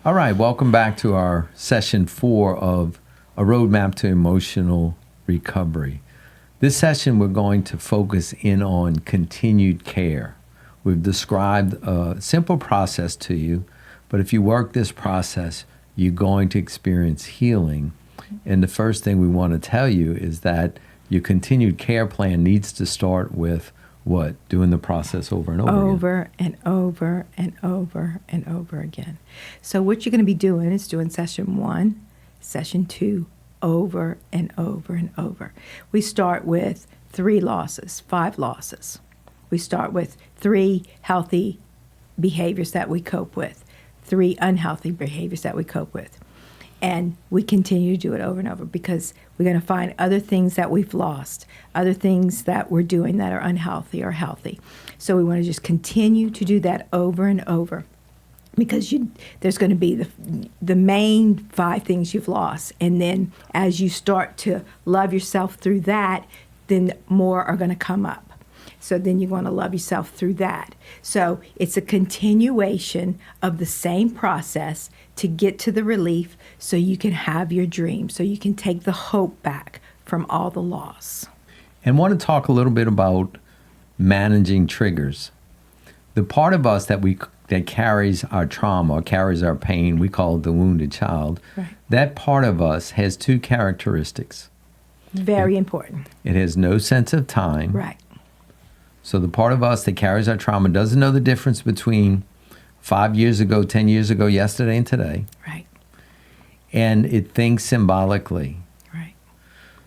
All right, welcome back to our session 4 of A Roadmap to Emotional Recovery. This session, we're going to focus in on continued care. We've described a simple process to you, but if you work this process, you're going to experience healing. And the first thing we want to tell you is that your continued care plan needs to start with what? Doing the process over and over again. Over and over and over and over again. So what you're going to be doing is doing session 1, session 2, over and over and over. We start with 3 losses, 5 losses. We start with 3 healthy behaviors that we cope with, 3 unhealthy behaviors that we cope with. And we continue to do it over and over because we're going to find other things that we've lost, other things that we're doing that are unhealthy or healthy. So we want to just continue to do that over and over because there's going to be the main 5 things you've lost. And then as you start to love yourself through that, then more are going to come up. So then you want to love yourself through that. So it's a continuation of the same process to get to the relief so you can have your dream, so you can take the hope back from all the loss. And want to talk a little bit about managing triggers. The part of us that carries our trauma, carries our pain, we call it the wounded child. Right. That part of us has 2 characteristics. Very important. It has no sense of time. Right. So the part of us that carries our trauma doesn't know the difference between 5 years ago, 10 years ago, yesterday, and today. Right. And it thinks symbolically. Right.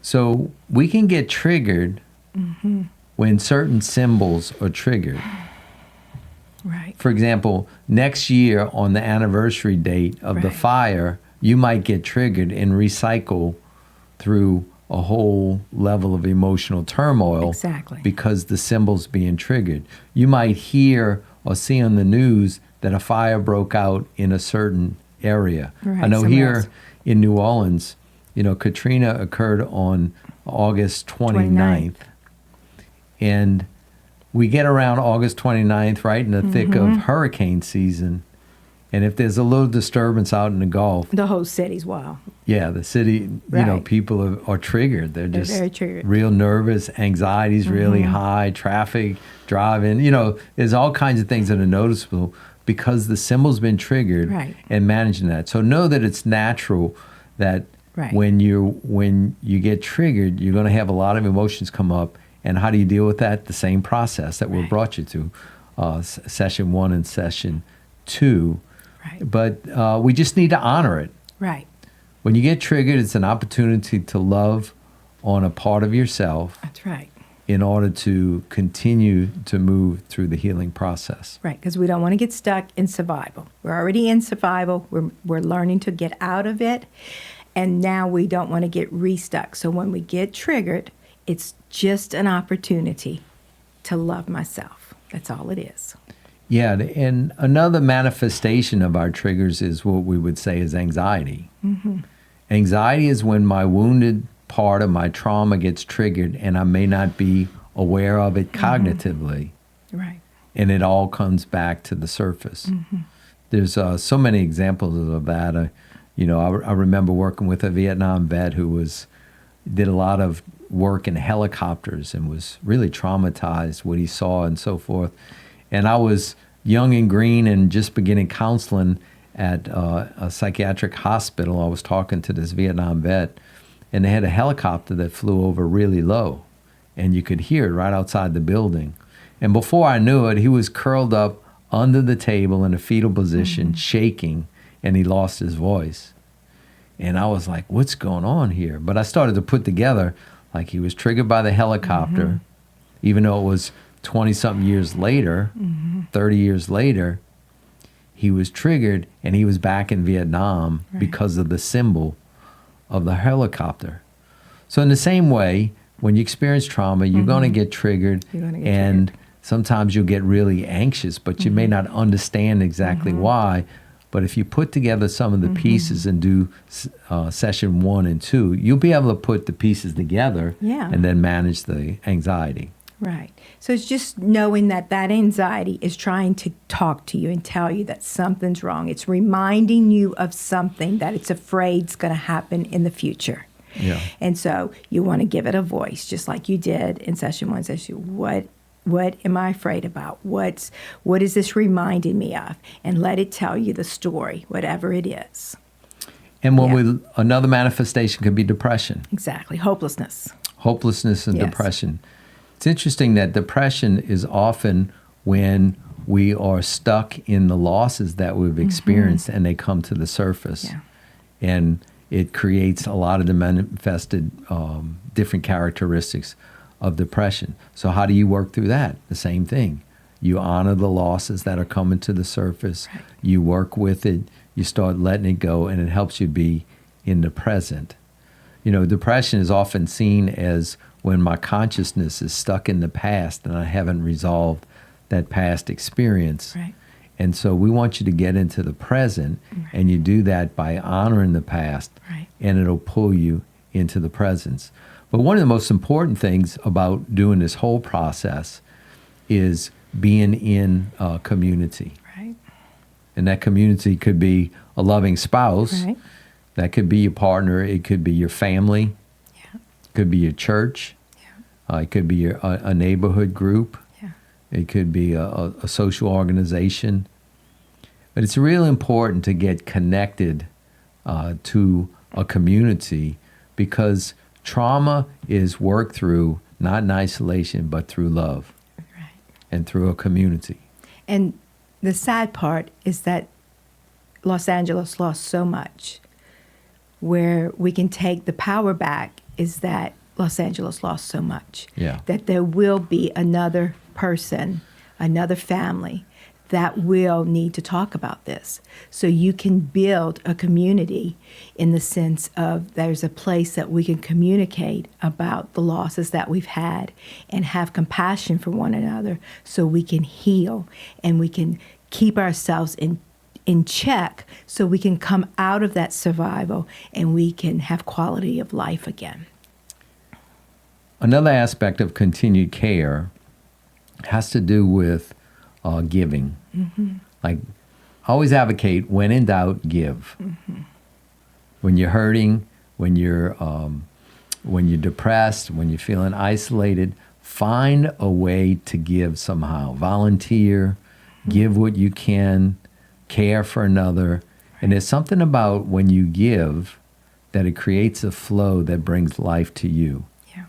So we can get triggered when certain symbols are triggered. Right. For example, next year on the anniversary date of the Right. fire, you might get triggered and recycle through a whole level of emotional turmoil. Exactly. Because the symbol's being triggered. You might hear or see on the news that a fire broke out in a certain area. Right, I know somewhere here else. in New Orleans, Katrina occurred on August 29th. And we get around August 29th, right in the thick of hurricane season. And if there's a little disturbance out in the Gulf, The whole city's wild. yeah, the city, Right. people are triggered. They're just very triggered. real nervous, anxiety's really high, traffic, driving, there's all kinds of things that are noticeable because the symbol's been triggered Right. and managing that. So know that it's natural that Right. when you get triggered, you're going to have a lot of emotions come up. And how do you deal with that? The same process that we Right. brought you to, session 1 and session 2. Right. But we just need to honor it. Right. When you get triggered, it's an opportunity to love on a part of yourself That's right. in order to continue to move through the healing process. Right, because we don't want to get stuck in survival. We're already in survival. We're learning to get out of it, and now we don't want to get restuck. So when we get triggered, it's just an opportunity to love myself. That's all it is. Yeah, and another manifestation of our triggers is what we would say is anxiety. Anxiety is when my wounded part of my trauma gets triggered and I may not be aware of it cognitively. Right. And it all comes back to the surface. There's so many examples of that. I remember working with a Vietnam vet who did a lot of work in helicopters and was really traumatized what he saw and so forth. And I was young and green and just beginning counseling at a psychiatric hospital. I was talking to this Vietnam vet, and they had a helicopter that flew over really low, and you could hear it right outside the building. And before I knew it, he was curled up under the table in a fetal position, shaking, and he lost his voice. And I was like, what's going on here? But I started to put together, like he was triggered by the helicopter, even though it was 20-something years later, 30 years later, he was triggered and he was back in Vietnam because of the symbol of the helicopter. So in the same way, when you experience trauma, you're going to get triggered, and sometimes you'll get really anxious, but you may not understand exactly why. But if you put together some of the pieces and do session 1 and 2, you'll be able to put the pieces together and then manage the anxiety. Right. So it's just knowing that that anxiety is trying to talk to you and tell you that something's wrong. It's reminding you of something that it's afraid is going to happen in the future. Yeah. And so you want to give it a voice, just like you did in session 1. What am I afraid about? What is this reminding me of? And let it tell you the story, whatever it is. And when Yeah. another manifestation could be depression. Exactly. Hopelessness. Hopelessness and Yes. depression. It's interesting that depression is often when we are stuck in the losses that we've experienced and they come to the surface. Yeah. And it creates a lot of the manifested different characteristics of depression. So how do you work through that? The same thing. You honor the losses that are coming to the surface. Right. You work with it. You start letting it go, and it helps you be in the present. You know, depression is often seen as when my consciousness is stuck in the past and I haven't resolved that past experience. Right. And so we want you to get into the present, and you do that by honoring the past, Right. and it'll pull you into the presence. But one of the most important things about doing this whole process is being in a community. Right. And that community could be a loving spouse. Right. That could be your partner. It could be your family. Yeah. It could be your church. Yeah. It could be a neighborhood group. Yeah. It could be a social organization. But it's really important to get connected to a community, because trauma is worked through not in isolation, but through love Right. and through a community. And the sad part is that Los Angeles lost so much. Where we can take the power back is that Los Angeles lost so much. Yeah. That there will be another person, another family that will need to talk about this. So you can build a community in the sense of there's a place that we can communicate about the losses that we've had and have compassion for one another, so we can heal and we can keep ourselves in check, so we can come out of that survival and we can have quality of life again. Another aspect of continued care has to do with giving. Like, I always advocate, when in doubt, give. When you're hurting, when you're depressed, when you're feeling isolated, find a way to give somehow. Volunteer, give what you can, care for another. And there's something about when you give that it creates a flow that brings life to you. Yeah.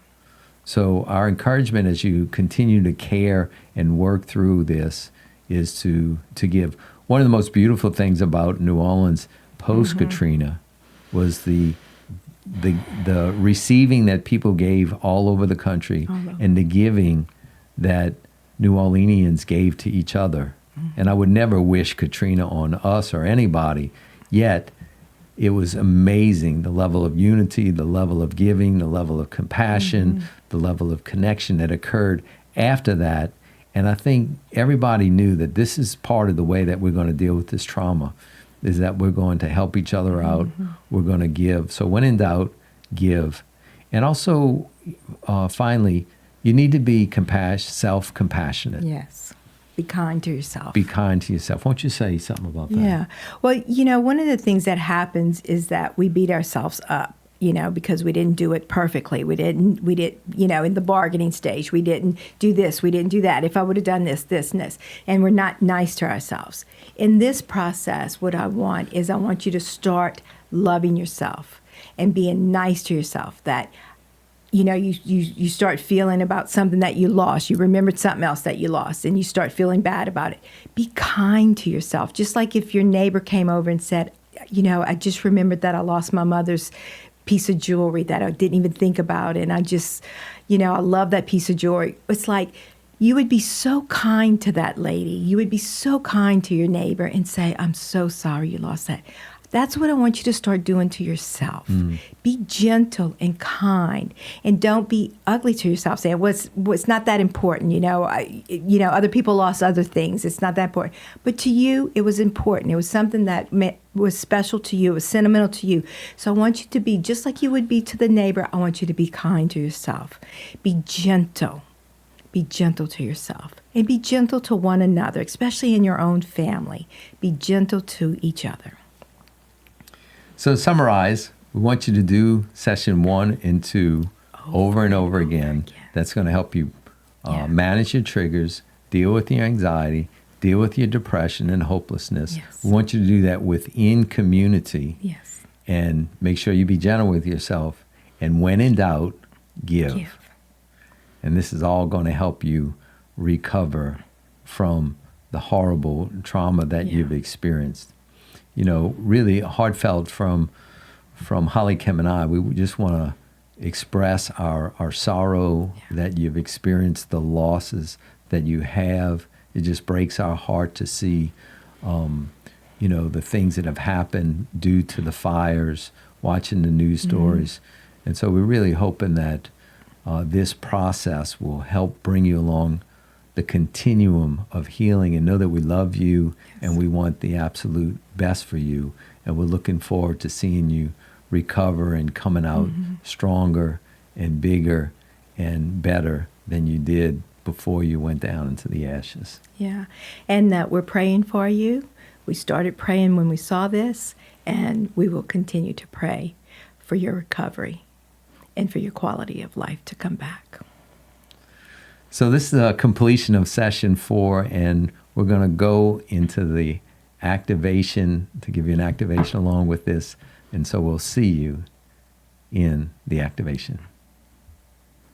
So our encouragement as you continue to care and work through this is to give. One of the most beautiful things about New Orleans post-Katrina was the receiving that people gave all over the country, and the giving that New Orleanians gave to each other. And I would never wish Katrina on us or anybody, yet it was amazing, the level of unity, the level of giving, the level of compassion, the level of connection that occurred after that. And I think everybody knew that this is part of the way that we're going to deal with this trauma, is that we're going to help each other out. We're going to give. So when in doubt, give. And also, finally, you need to be self-compassionate. Yes. Be kind to yourself. Be kind to yourself. Won't you say something about that? Yeah. Well, one of the things that happens is that we beat ourselves up, because we didn't do it perfectly. We did, in the bargaining stage, we didn't do this, we didn't do that. If I would have done this, this, and this. And we're not nice to ourselves. In this process, what I want you to start loving yourself and being nice to yourself. That, you start feeling about something that you lost. You remembered something else that you lost, and you start feeling bad about it. Be kind to yourself. Just like if your neighbor came over and said, I just remembered that I lost my mother's piece of jewelry that I didn't even think about, and I just, I love that piece of jewelry. It's like you would be so kind to that lady. You would be so kind to your neighbor and say, I'm so sorry you lost that. That's what I want you to start doing to yourself. Be gentle and kind, and don't be ugly to yourself. Saying, "What's not that important?" Other people lost other things. It's not that important, but to you, it was important. It was something that was special to you. It was sentimental to you. So I want you to be just like you would be to the neighbor. I want you to be kind to yourself. Be gentle. be gentle to yourself and be gentle to one another, especially in your own family. Be gentle to each other. So to summarize, we want you to do session 1 and 2 over and over again. That's going to help you manage your triggers, deal with your anxiety, deal with your depression and hopelessness. Yes. We want you to do that within community. Yes. And make sure you be gentle with yourself. And when in doubt, give. And this is all going to help you recover from the horrible trauma that you've experienced. You know, really heartfelt from HollyKem and I, we just want to express our sorrow that you've experienced, the losses that you have. It just breaks our heart to see, you know, the things that have happened due to the fires, watching the news stories. And so we're really hoping that this process will help bring you along the continuum of healing, and know that we love you and we want the absolute best for you. And we're looking forward to seeing you recover and coming out stronger and bigger and better than you did before you went down into the ashes. Yeah. And that we're praying for you. We started praying when we saw this, and we will continue to pray for your recovery and for your quality of life to come back. So this is a completion of session 4, and we're going to go into the activation to give you an activation along with this. And so we'll see you in the activation.